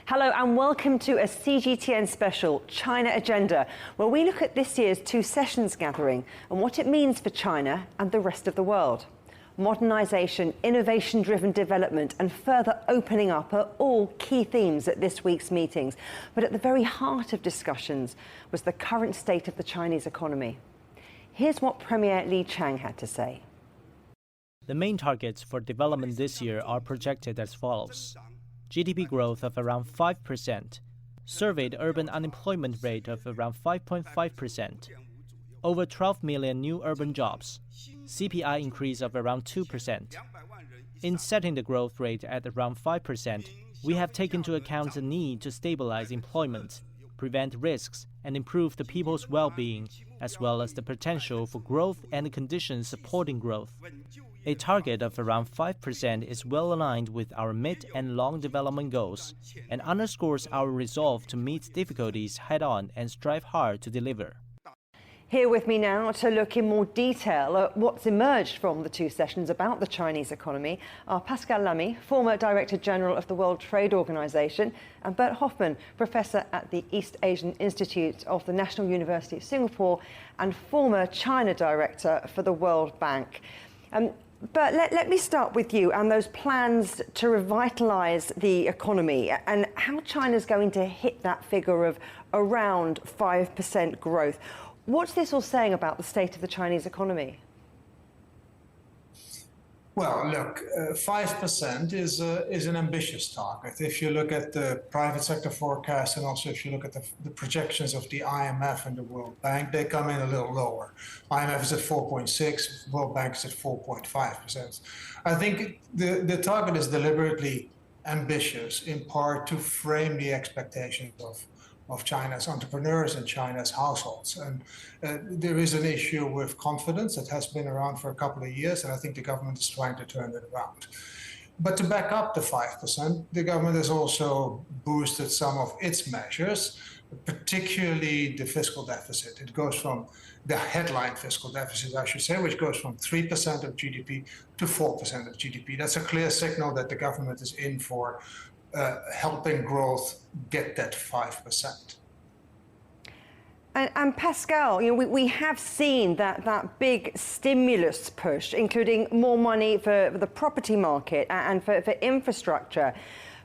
Hello and welcome to a CGTN special, China Agenda, where we look at this year's Two Sessions gathering and what it means for China and the rest of the world. Modernisation, innovation-driven development and further opening up are all key themes at this week's meetings. But at the very heart of discussions was the current state of the Chinese economy. Here's what Premier Li Qiang had to say. The main targets for development this year are projected as follows. GDP growth of around 5%, surveyed urban unemployment rate of around 5.5%, over 12 million new urban jobs, CPI increase of around 2%. In setting the growth rate at around 5%, we have taken into account the need to stabilize employment, prevent risks, and improve the people's well-being, as well as the potential for growth and the conditions supporting growth. A target of around 5% is well aligned with our mid- and long development goals and underscores our resolve to meet difficulties head-on and strive hard to deliver. Here with me now to look in more detail at what's emerged from the two sessions about the Chinese economy are Pascal Lamy, former Director General of the World Trade Organization, and Bert Hofman, Professor at the East Asian Institute of the National University of Singapore and former China Director for the World Bank. Bert, let me start with you and those plans to revitalise the economy and how China's going to hit that figure of around 5% growth. What's this all saying about the state of the Chinese economy? Well, look, 5% is an ambitious target. If you look at the private sector forecast and also if you look at the projections of the IMF and the World Bank, they come in a little lower. IMF is at 4.6, World Bank is at 4.5%. I think the target is deliberately ambitious, in part to frame the expectations of China's entrepreneurs and China's households. And there is an issue with confidence that has been around for a couple of years, and I think the government is trying to turn it around. But to back up the 5%, the government has also boosted some of its measures, particularly the fiscal deficit. It goes from the headline fiscal deficit, I should say, which goes from 3% of GDP to 4% of GDP. That's a clear signal that the government is in for helping growth get that 5%. And Pascal, we have seen that big stimulus push, including more money for the property market and for infrastructure.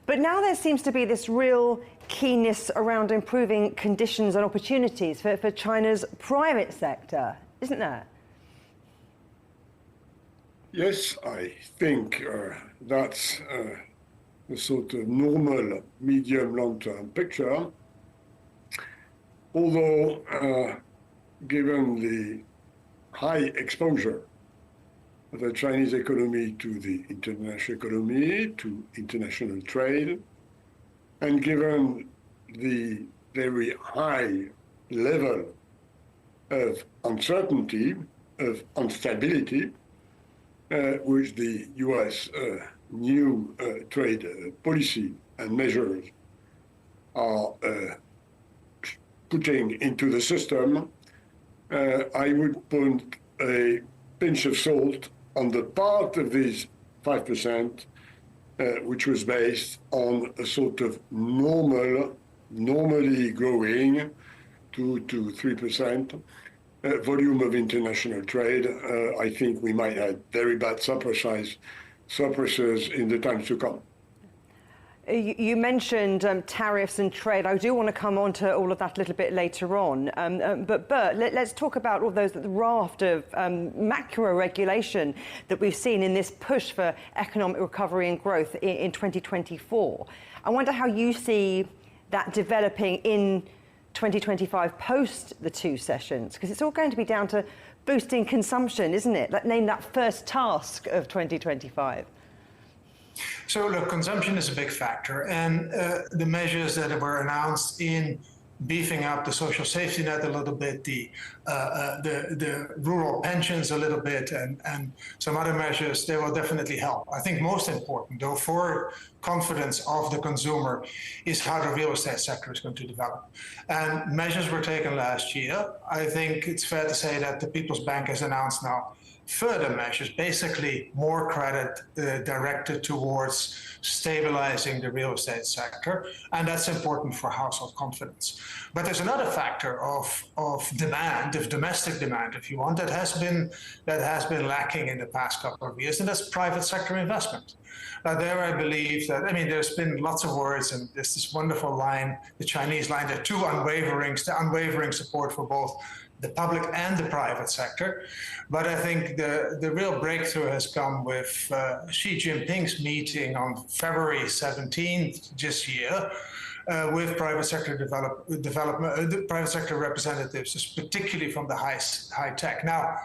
But now there seems to be this real keenness around improving conditions and opportunities for China's private sector, isn't there? Yes, I think that's a sort of normal medium long-term picture, although given the high exposure of the Chinese economy to the international economy, to international trade, and given the very high level of uncertainty, of instability, which the US new trade policy and measures are putting into the system, I would put a pinch of salt on the part of these 5%, which was based on a sort of normally growing 2 to 3% volume of international trade. I think we might have very bad surpluses in the times to come. You mentioned tariffs and trade. I do want to come on to all of that a little bit later on. But Bert, let's talk about all those, the raft of macro regulation that we've seen in this push for economic recovery and growth in 2024. I wonder how you see that developing in 2025 post the two sessions, because it's all going to be down to boosting consumption, isn't it? Name that first task of 2025. So look, consumption is a big factor, and the measures that were announced in beefing up the social safety net a little bit, the rural pensions a little bit, and some other measures, they will definitely help. I think most important, though, for confidence of the consumer is how the real estate sector is going to develop. And measures were taken last year. I think it's fair to say that the People's Bank has announced now further measures, basically more credit directed towards stabilizing the real estate sector, and that's important for household confidence. But there's another factor of demand, of domestic demand, if you want, that has been lacking in the past couple of years, and that's private sector investment. There I believe that, I mean, there's been lots of words, and there's this wonderful line, the Chinese line, the unwavering support for both the public and the private sector. But I think the real breakthrough has come with Xi Jinping's meeting on February 17th this year with private sector private sector representatives, particularly from the high tech. Now,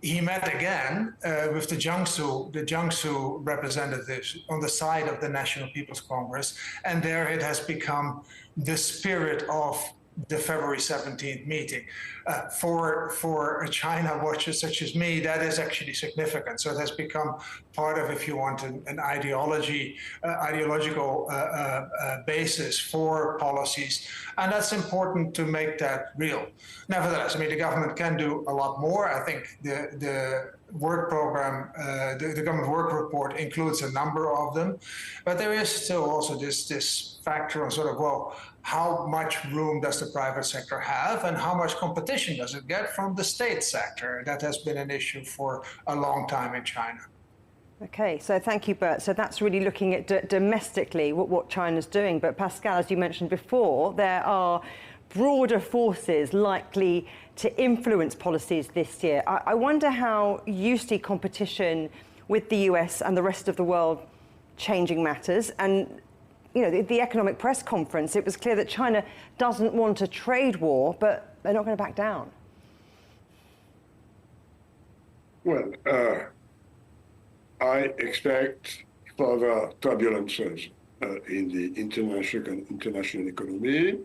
he met again with the Jiangsu representatives on the side of the National People's Congress, and there it has become the spirit of the February 17th meeting. For a China watcher such as me, that is actually significant. So it has become part of, if you want, an ideological basis for policies. And that's important to make that real. Nevertheless, I mean, the government can do a lot more. I think the work program, the government work report includes a number of them. But there is still also this factor of sort of, well, how much room does the private sector have and how much competition does it get from the state sector? That has been an issue for a long time in China. Okay, so thank you, Bert. So that's really looking at domestically what China's doing. But Pascal, as you mentioned before, there are broader forces likely to influence policies this year. I wonder how you see competition with the US and the rest of the world changing matters. And you know, the economic press conference, it was clear that China doesn't want a trade war, but they're not going to back down. Well, I expect further turbulences in the international economy.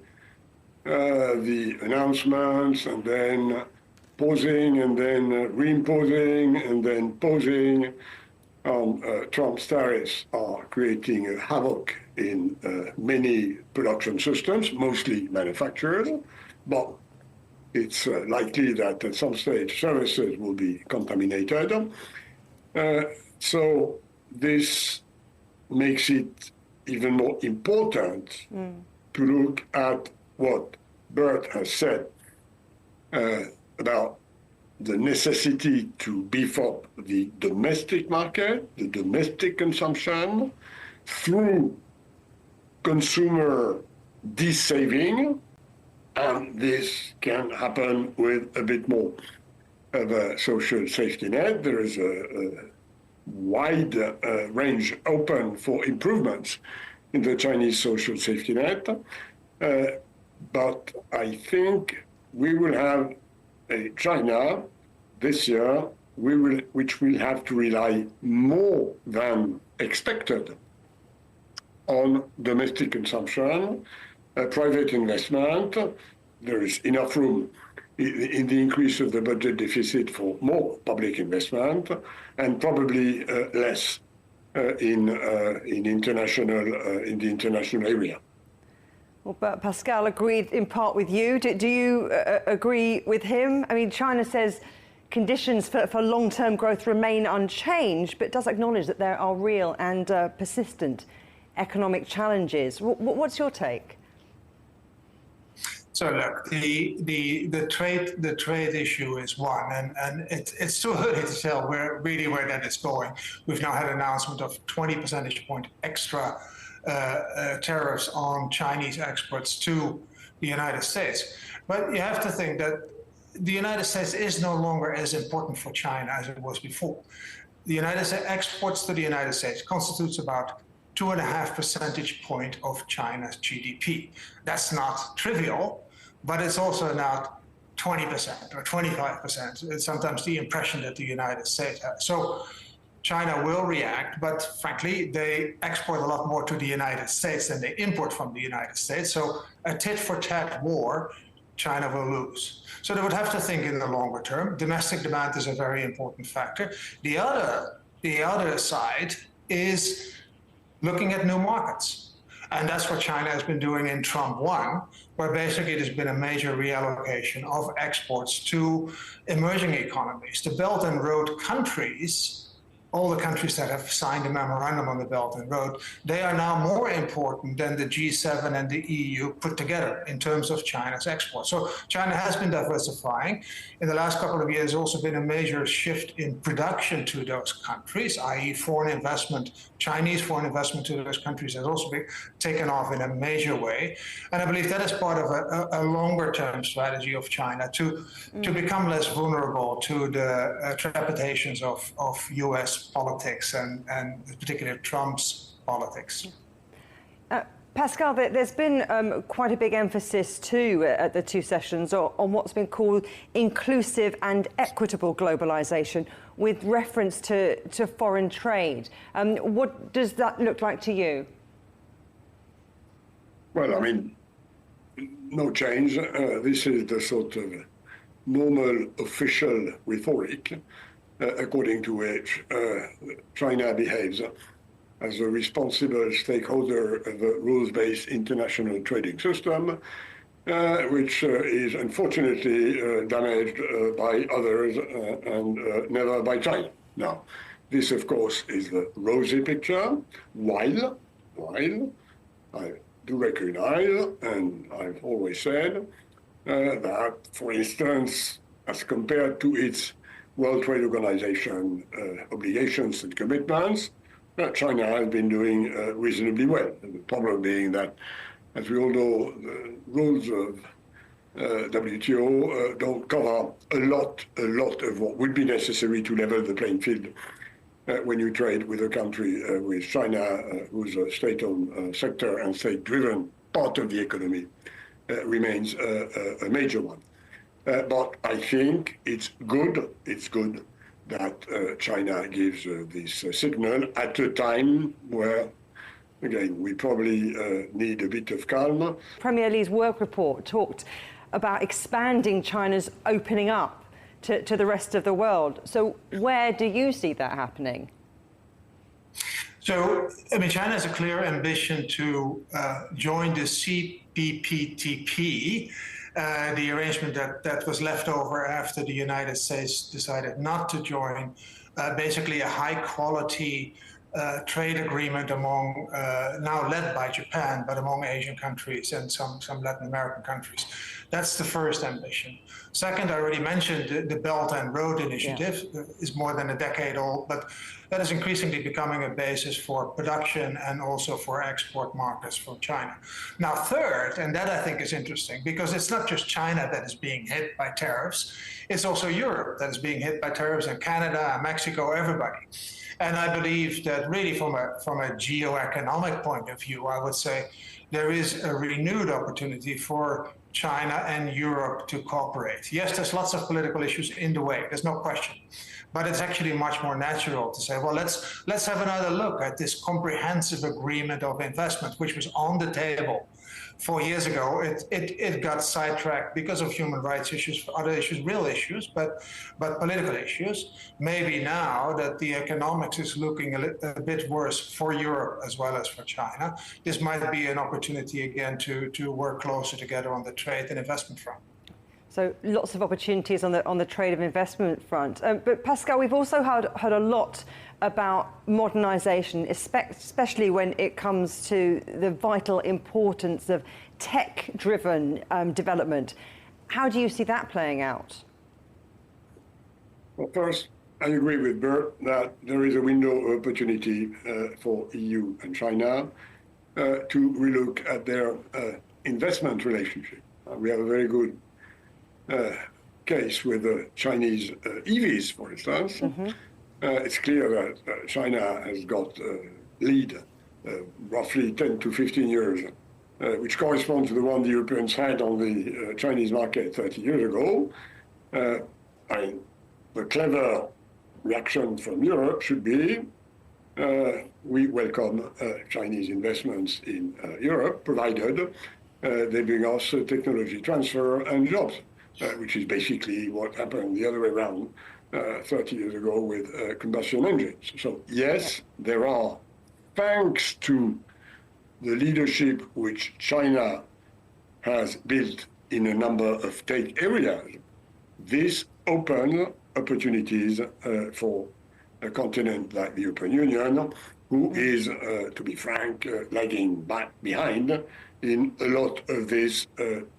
The announcements, and then pausing, and then reimposing, and then pausing on Trump's tariffs are creating havoc in many production systems, mostly manufactured, but it's likely that at some stage services will be contaminated. So this makes it even more important to look at what Bert has said about the necessity to beef up the domestic market, the domestic consumption, through consumer de-saving, and this can happen with a bit more of a social safety net. There is a wide range open for improvements in the Chinese social safety net. But I think we will have a China this year which will have to rely more than expected on domestic consumption, private investment. There is enough room in the increase of the budget deficit for more public investment, and probably less in the international area. Well, but Pascal agreed in part with you. Do you agree with him? I mean, China says conditions for long-term growth remain unchanged, but does acknowledge that there are real and persistent economic challenges. What's your take? So look, the trade issue is one, and it's too early to tell where that is going. We've now had an announcement of 20 percentage point extra tariffs on Chinese exports to the United States. But you have to think that the United States is no longer as important for China as it was before. The United States exports to the United States constitutes about 2.5 percentage point of China's GDP. That's not trivial, but it's also not 20% or 25%. It's sometimes the impression that the United States has. So China will react, but frankly, they export a lot more to the United States than they import from the United States. So a tit-for-tat war, China will lose. So they would have to think in the longer term. Domestic demand is a very important factor. The other side is looking at new markets. And that's what China has been doing in Trump 1, where basically there's been a major reallocation of exports to emerging economies. The Belt and Road countries, all the countries that have signed a memorandum on the Belt and Road, they are now more important than the G7 and the EU put together in terms of China's exports. So China has been diversifying. In the last couple of years, there's also been a major shift in production to those countries, i.e. foreign investment, Chinese foreign investment to those countries has also been taken off in a major way. And I believe that is part of a longer-term strategy of China to become less vulnerable to the trepidations of US politics and particularly Trump's politics. Pascal, there's been quite a big emphasis too at the two sessions on what's been called inclusive and equitable globalization with reference to foreign trade. What does that look like to you? Well, I mean, no change. This is the sort of normal official rhetoric according to which China behaves as a responsible stakeholder of a rules-based international trading system, which is unfortunately damaged by others and never by China. Now, this, of course, is the rosy picture, while I do recognize, and I've always said, that, for instance, as compared to its World Trade Organization obligations and commitments, China has been doing reasonably well. The problem being that, as we all know, the rules of WTO don't cover a lot of what would be necessary to level the playing field when you trade with a country with China, whose state-owned sector and state-driven part of the economy remains a major one. But I think it's good that China gives this signal at a time where, again, we probably need a bit of calm. Premier Lee's work report talked about expanding China's opening up to the rest of the world. So where do you see that happening? So, I mean, China has a clear ambition to join the CPTPP, the arrangement that was left over after the United States decided not to join, basically a high-quality trade agreement among, now led by Japan, but among Asian countries and some Latin American countries. That's the first ambition. Second, I already mentioned the Belt and Road Initiative is more than a decade old, but that is increasingly becoming a basis for production and also for export markets from China. Now, third, and that I think is interesting, because it's not just China that is being hit by tariffs, it's also Europe that is being hit by tariffs, and Canada, Mexico, everybody. And I believe that really from a geoeconomic point of view, I would say there is a renewed opportunity for China and Europe to cooperate. Yes, there's lots of political issues in the way, there's no question. But it's actually much more natural to say, well, let's have another look at this comprehensive agreement of investment, which was on the table 4 years ago. It got sidetracked because of human rights issues, other issues, real issues, but political issues. Maybe now that the economics is looking a bit worse for Europe as well as for China, this might be an opportunity again to work closer together on the trade and investment front. So lots of opportunities on the trade and investment front. But Pascal, we've also heard a lot about modernisation, especially when it comes to the vital importance of tech-driven development. How do you see that playing out? Well, first, I agree with Bert that there is a window of opportunity for EU and China to relook at their investment relationship. We have a very good case with the Chinese EVs, for instance. Mm-hmm. It's clear that China has got lead roughly 10 to 15 years, which corresponds to the one the Europeans had on the Chinese market 30 years ago. The clever reaction from Europe should be we welcome Chinese investments in Europe, provided they bring us technology transfer and jobs. Which is basically what happened the other way around 30 years ago with combustion engines. So yes, there are, thanks to the leadership which China has built in a number of tech areas, this opens opportunities for a continent like the European Union, who is, to be frank, lagging back behind in a lot of this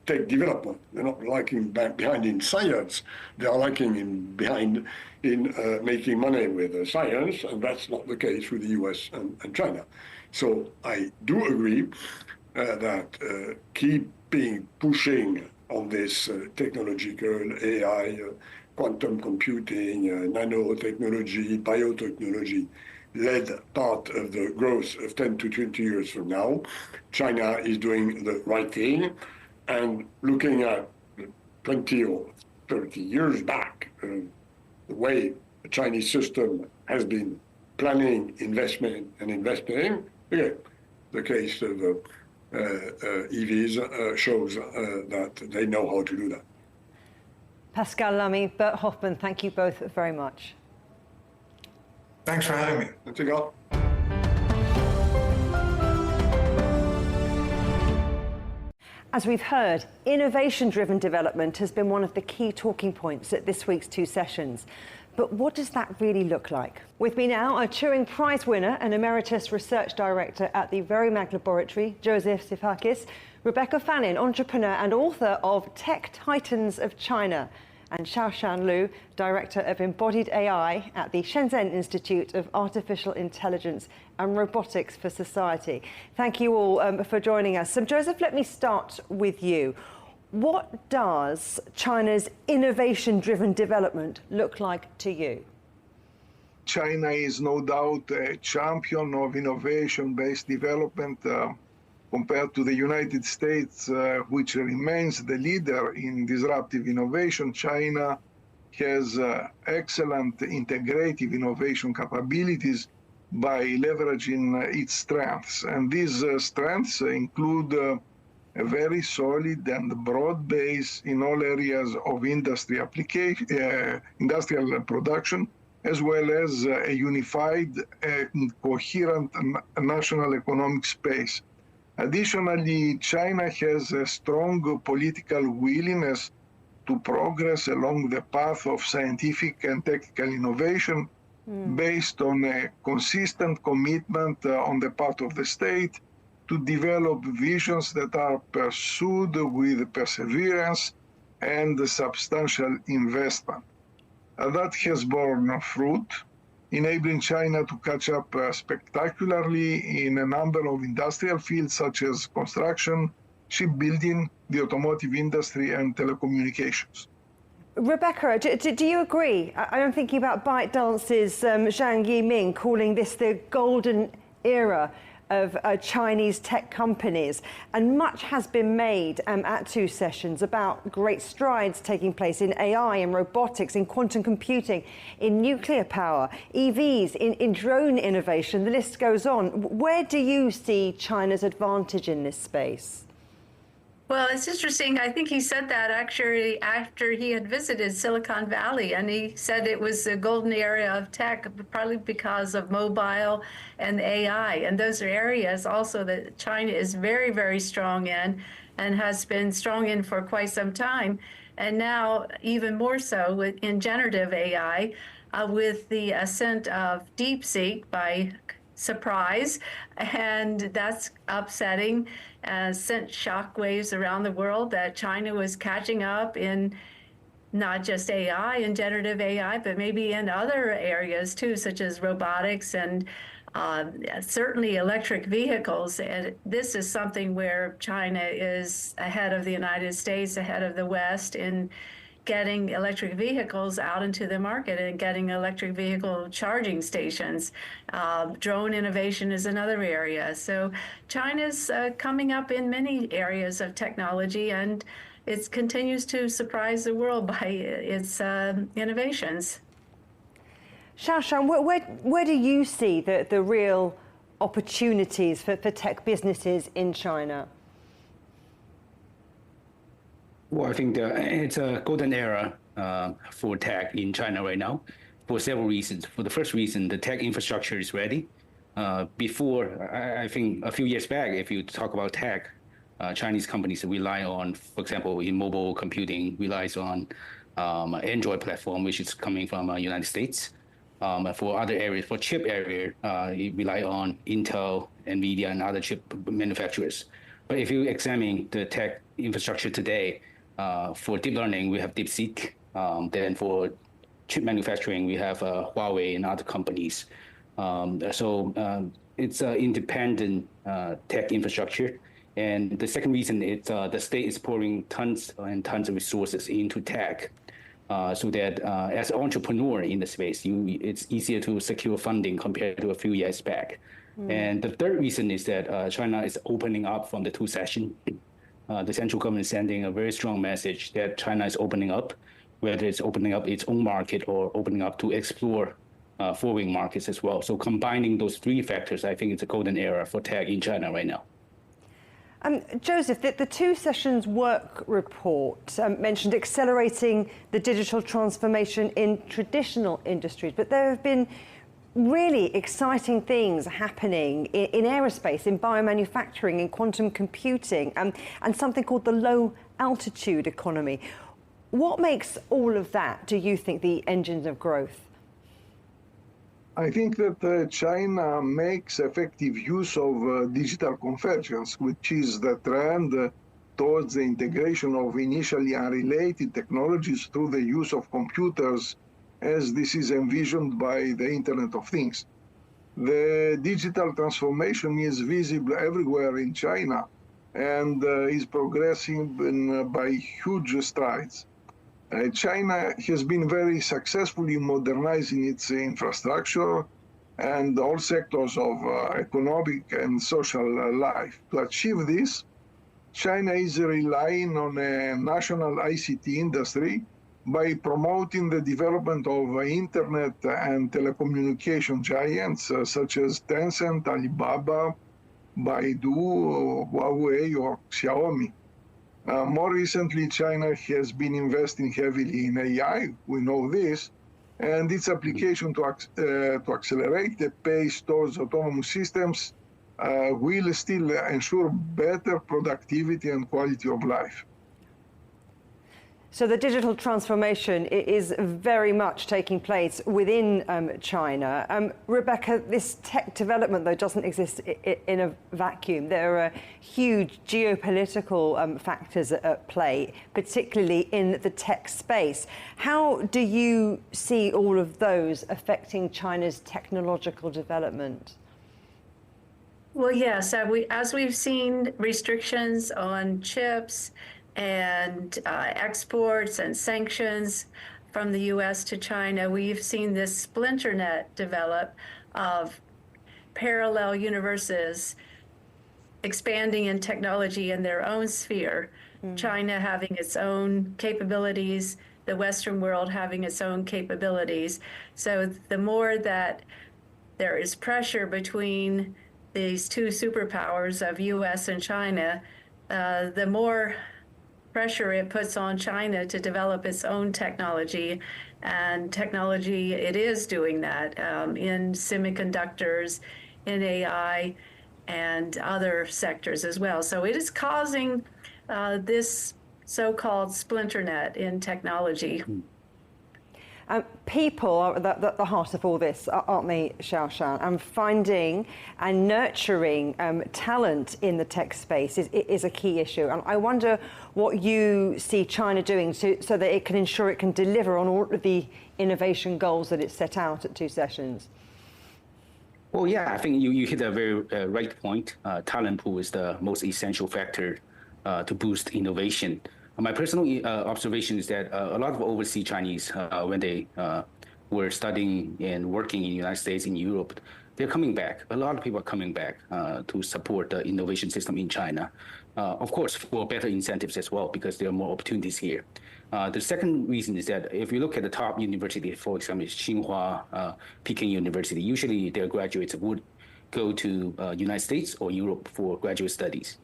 tech development. They're not lagging back behind in science, they are lagging behind in making money with science, and that's not the case with the US and China. So I do agree that keeping pushing on this technological AI, quantum computing, nanotechnology, biotechnology, led part of the growth of 10 to 20 years from now. China is doing the right thing, and looking at 20 or 30 years back, the way the Chinese system has been planning investment and investing, again, the case of EVs shows that they know how to do that. Pascal Lamy, Bert Hofman, thank you both very much. Thanks for having me. Thanks, Pascal. As we've heard, innovation-driven development has been one of the key talking points at this week's two sessions. But what does that really look like? With me now, a Turing Prize winner and Emeritus Research Director at the VERIMAG laboratory, Joseph Sifakis, Rebecca Fannin, entrepreneur and author of Tech Titans of China, and Shaoshan, Director of Embodied AI at the Shenzhen Institute of Artificial Intelligence and Robotics for Society. Thank you all for joining us. So, Joseph, let me start with you. What does China's innovation-driven development look like to you? China is no doubt a champion of innovation-based development compared to the United States, which remains the leader in disruptive innovation. China has excellent integrative innovation capabilities by leveraging its strengths. And these strengths include a very solid and broad base in all areas of industry application, industrial production, as well as a unified and coherent national economic space. Additionally, China has a strong political willingness to progress along the path of scientific and technical innovation based on a consistent commitment on the part of the state to develop visions that are pursued with perseverance and substantial investment. That has borne fruit, enabling China to catch up spectacularly in a number of industrial fields such as construction, shipbuilding, the automotive industry, and telecommunications. Rebecca, do you agree? I'm thinking about ByteDance's Zhang Yiming calling this the golden era of Chinese tech companies, and much has been made at two sessions about great strides taking place in AI, in robotics, in quantum computing, in nuclear power, EVs, in drone innovation, the list goes on. Where do you see China's advantage in this space? Well, it's interesting. I think he said that actually after he had visited Silicon Valley, and he said it was the golden area of tech, probably because of mobile and AI. And those are areas also that China is very, very strong in and has been strong in for quite some time. And now even more so in generative AI, with the ascent of DeepSeek by surprise, and that's upsetting, sent shockwaves around the world that China was catching up in not just AI and generative AI, but maybe in other areas too, such as robotics and certainly electric vehicles. And this is something where China is ahead of the United States, ahead of the West in getting electric vehicles out into the market and getting electric vehicle charging stations. Drone innovation is another area. So China's coming up in many areas of technology, and it continues to surprise the world by its innovations. Shaoshan, where do you see the real opportunities for tech businesses in China? Well, I think it's a golden era for tech in China right now for several reasons. For the first reason, the tech infrastructure is ready. Before, I think a few years back, if you talk about tech, Chinese companies rely on, for example, in mobile computing, relies on Android platform, which is coming from United States. For other areas, for chip area, it rely on Intel, NVIDIA, and other chip manufacturers. But if you examine the tech infrastructure today, for deep learning, we have DeepSeek. Then for chip manufacturing, we have Huawei and other companies. It's an independent tech infrastructure. And the second reason is the state is pouring tons and tons of resources into tech, so that as an entrepreneur in the space, it's easier to secure funding compared to a few years back. And the third reason is that China is opening up from the two session. The central government is sending a very strong message that China is opening up, whether it's opening up its own market or opening up to explore foreign markets as well. So combining those three factors, I think it's a golden era for tech in China right now. Joseph, the two sessions work report mentioned accelerating the digital transformation in traditional industries, but there have been really exciting things happening in aerospace, in biomanufacturing, in quantum computing, and something called the low altitude economy. What makes all of that, do you think, the engines of growth? I think that China makes effective use of digital convergence, which is the trend towards the integration of initially unrelated technologies through the use of computers, as this is envisioned by the Internet of Things. The digital transformation is visible everywhere in China and is progressing by huge strides. China has been very successful in modernizing its infrastructure and all sectors of economic and social life. To achieve this, China is relying on a national ICT industry by promoting the development of internet and telecommunication giants such as Tencent, Alibaba, Baidu, Huawei, or Xiaomi. More recently, China has been investing heavily in AI, we know this, and its application to accelerate the pace towards autonomous systems will still ensure better productivity and quality of life. So the digital transformation is very much taking place within China. Rebecca, this tech development, though, doesn't exist in a vacuum. There are huge geopolitical factors at play, particularly in the tech space. How do you see all of those affecting China's technological development? Well, yes, as we've seen restrictions on chips and exports and sanctions from the U.S. to China, we've seen this splinter net develop of parallel universes expanding in technology in their own sphere, China having its own capabilities, the Western world having its own capabilities. So the more that there is pressure between these two superpowers of U.S. and China, the more pressure it puts on China to develop its own technology. And technology, it is doing that in semiconductors, in AI, and other sectors as well. So it is causing this so-called splinter net in technology. People are at the heart of all this, aren't they, Shaoshan? And finding and nurturing talent in the tech space is a key issue. And I wonder what you see China doing so that it can ensure it can deliver on all of the innovation goals that it set out at two sessions. Well, yeah, I think you hit a very right point. Talent pool is the most essential factor to boost innovation. My personal observation is that a lot of overseas Chinese, when they were studying and working in the United States, in Europe, they're coming back. A lot of people are coming back to support the innovation system in China. Of course, for better incentives as well, because there are more opportunities here. The second reason is that if you look at the top university, for example, Tsinghua, Peking University, usually their graduates would go to United States or Europe for graduate studies.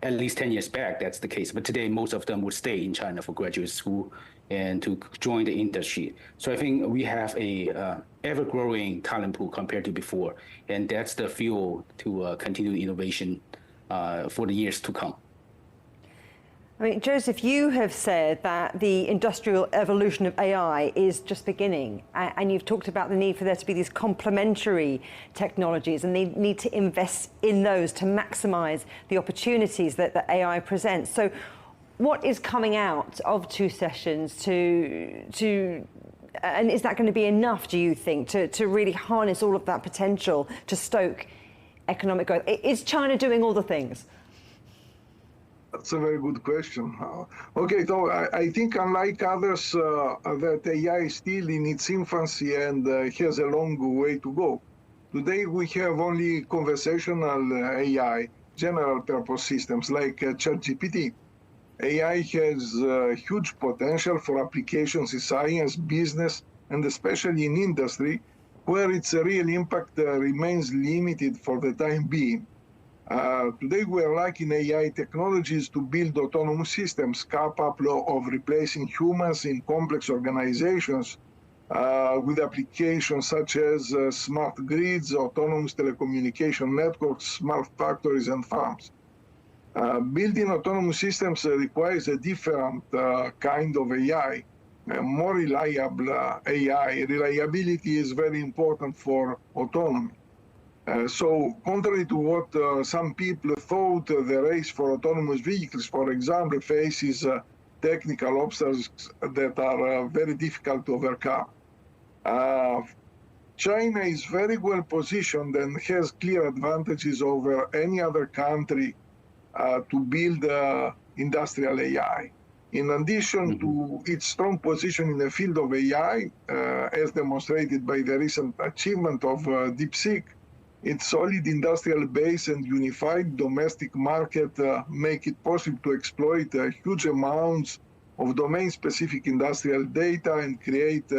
At least 10 years back, that's the case. But today, most of them would stay in China for graduate school and to join the industry. So I think we have a ever-growing talent pool compared to before, and that's the fuel to continue innovation for the years to come. I mean, Joseph, you have said that the industrial evolution of AI is just beginning, and you've talked about the need for there to be these complementary technologies, and they need to invest in those to maximize the opportunities that the AI presents. So what is coming out of two sessions and is that going to be enough, do you think, to really harness all of that potential to stoke economic growth? Is China doing all the things? That's a very good question. Okay, so I think unlike others, that AI is still in its infancy and has a long way to go. Today we have only conversational AI, general purpose systems like ChatGPT. AI has huge potential for applications in science, business, and especially in industry, where its real impact remains limited for the time being. Today, we are lacking AI technologies to build autonomous systems capable of replacing humans in complex organizations with applications such as smart grids, autonomous telecommunication networks, smart factories, and farms. Building autonomous systems requires a different kind of AI, more reliable AI. Reliability is very important for autonomy. So contrary to what some people thought, the race for autonomous vehicles, for example, faces technical obstacles that are very difficult to overcome. China is very well positioned and has clear advantages over any other country to build industrial AI. In addition to its strong position in the field of AI, as demonstrated by the recent achievement of DeepSeek, its solid industrial base and unified domestic market make it possible to exploit huge amounts of domain-specific industrial data and create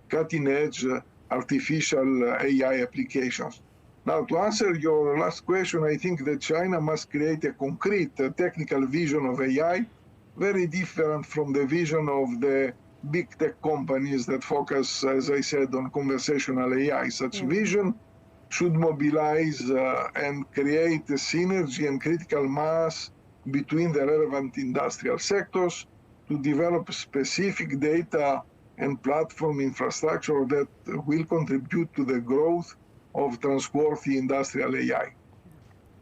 cutting-edge artificial AI applications. Now, to answer your last question, I think that China must create a concrete technical vision of AI, very different from the vision of the big tech companies that focus, as I said, on conversational AI. Such vision should mobilize and create a synergy and critical mass between the relevant industrial sectors to develop specific data and platform infrastructure that will contribute to the growth of trustworthy industrial AI.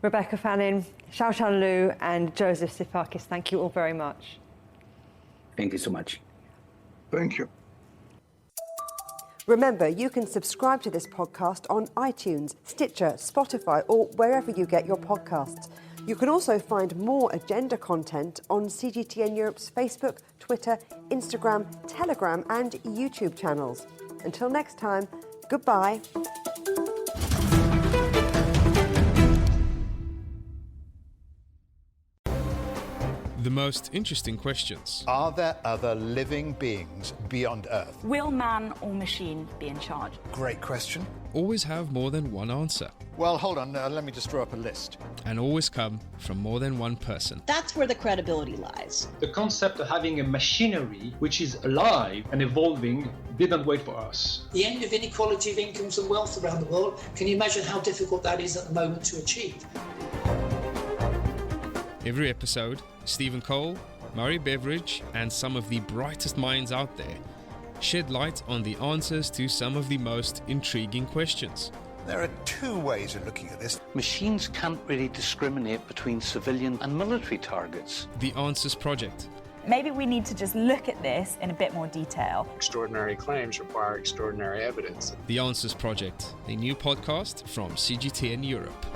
Rebecca Fannin, Shaoshan Liu, and Joseph Sifakis, thank you all very much. Thank you so much. Thank you. Remember, you can subscribe to this podcast on iTunes, Stitcher, Spotify, or wherever you get your podcasts. You can also find more agenda content on CGTN Europe's Facebook, Twitter, Instagram, Telegram, and YouTube channels. Until next time, goodbye. The most interesting questions. Are there other living beings beyond Earth? Will man or machine be in charge? Great question. Always have more than one answer. Well, hold on, let me just draw up a list. And always come from more than one person. That's where the credibility lies. The concept of having a machinery which is alive and evolving didn't wait for us. The end of inequality of incomes and wealth around the world, can you imagine how difficult that is at the moment to achieve? Every episode, Stephen Cole, Murray Beveridge, and some of the brightest minds out there shed light on the answers to some of the most intriguing questions. There are two ways of looking at this. Machines can't really discriminate between civilian and military targets. The Answers Project. Maybe we need to just look at this in a bit more detail. Extraordinary claims require extraordinary evidence. The Answers Project, a new podcast from CGTN Europe.